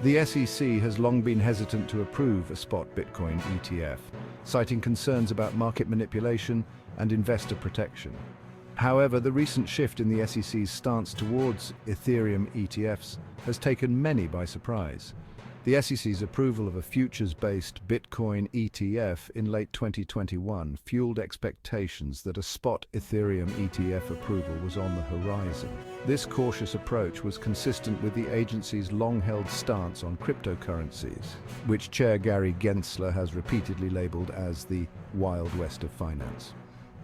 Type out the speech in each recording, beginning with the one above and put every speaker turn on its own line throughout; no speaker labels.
The SEC has long been hesitant to approve a spot Bitcoin ETF, citing concerns about market manipulation and investor protection. However, the recent shift in the SEC's stance towards Ethereum ETFs has taken many by surprise. The SEC's approval of a futures-based Bitcoin ETF in late 2021 fueled expectations that a spot Ethereum ETF approval was on the horizon. This cautious approach was consistent with the agency's long-held stance on cryptocurrencies, which Chair Gary Gensler has repeatedly labeled as the Wild West of finance.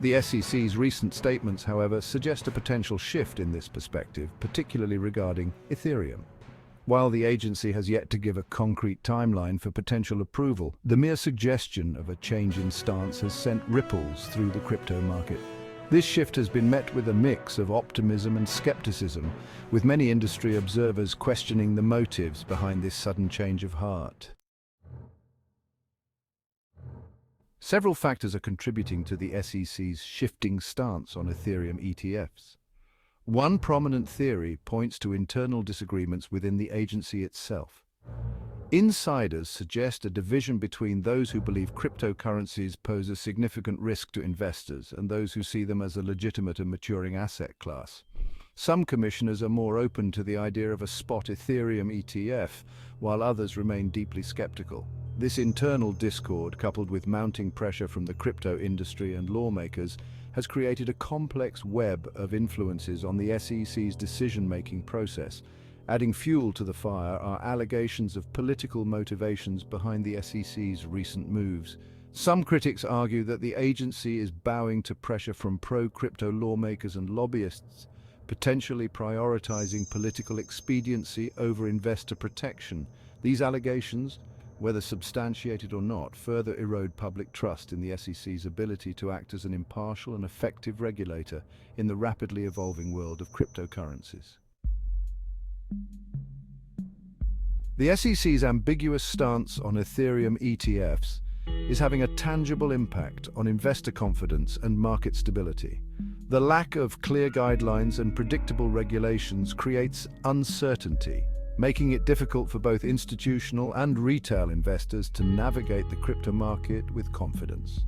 The SEC's recent statements, however, suggest a potential shift in this perspective, particularly regarding Ethereum. While the agency has yet to give a concrete timeline for potential approval, the mere suggestion of a change in stance has sent ripples through the crypto market. This shift has been met with a mix of optimism and skepticism, with many industry observers questioning the motives behind this sudden change of heart. Several factors are contributing to the SEC's shifting stance on Ethereum ETFs. One prominent theory points to internal disagreements within the agency itself. Insiders suggest a division between those who believe cryptocurrencies pose a significant risk to investors and those who see them as a legitimate and maturing asset class. Some commissioners are more open to the idea of a spot Ethereum ETF, while others remain deeply skeptical. This internal discord, coupled with mounting pressure from the crypto industry and lawmakers, has created a complex web of influences on the SEC's decision-making process. Adding fuel to the fire are allegations of political motivations behind the SEC's recent moves. Some critics argue that the agency is bowing to pressure from pro-crypto lawmakers and lobbyists, potentially prioritizing political expediency over investor protection. These allegations, whether substantiated or not, further erode public trust in the SEC's ability to act as an impartial and effective regulator in the rapidly evolving world of cryptocurrencies. The SEC's ambiguous stance on Ethereum ETFs is having a tangible impact on investor confidence and market stability. The lack of clear guidelines and predictable regulations creates uncertainty, making it difficult for both institutional and retail investors to navigate the crypto market with confidence.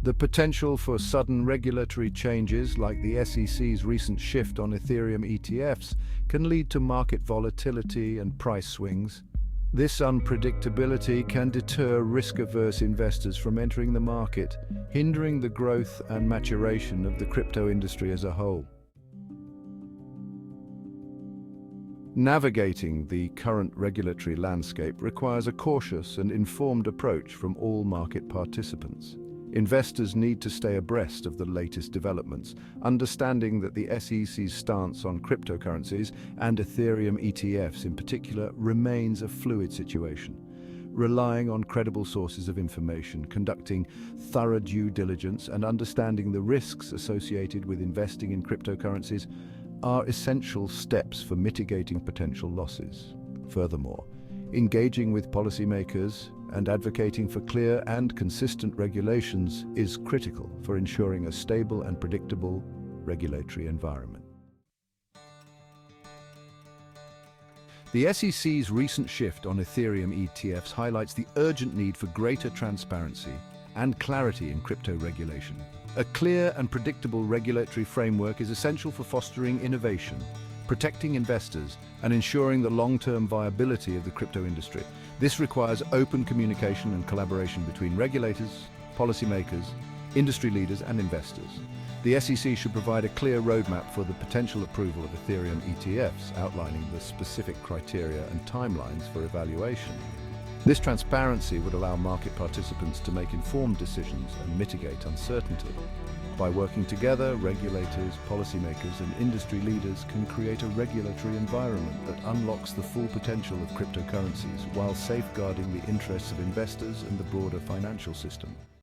The potential for sudden regulatory changes, like the SEC's recent shift on Ethereum ETFs, can lead to market volatility and price swings. This unpredictability can deter risk-averse investors from entering the market, hindering the growth and maturation of the crypto industry as a whole. Navigating the current regulatory landscape requires a cautious and informed approach from all market participants. Investors need to stay abreast of the latest developments, understanding that the SEC's stance on cryptocurrencies and Ethereum ETFs in particular remains a fluid situation. Relying on credible sources of information, conducting thorough due diligence, and understanding the risks associated with investing in cryptocurrencies are essential steps for mitigating potential losses. Furthermore, engaging with policymakers and advocating for clear and consistent regulations is critical for ensuring a stable and predictable regulatory environment. The SEC's recent shift on Ethereum ETFs highlights the urgent need for greater transparency and clarity in crypto regulation. A clear and predictable regulatory framework is essential for fostering innovation, protecting investors, and ensuring the long-term viability of the crypto industry. This requires open communication and collaboration between regulators, policymakers, industry leaders, and investors. The SEC should provide a clear roadmap for the potential approval of Ethereum ETFs, outlining the specific criteria and timelines for evaluation. This transparency would allow market participants to make informed decisions and mitigate uncertainty. By working together, regulators, policymakers, and industry leaders can create a regulatory environment that unlocks the full potential of cryptocurrencies while safeguarding the interests of investors and the broader financial system.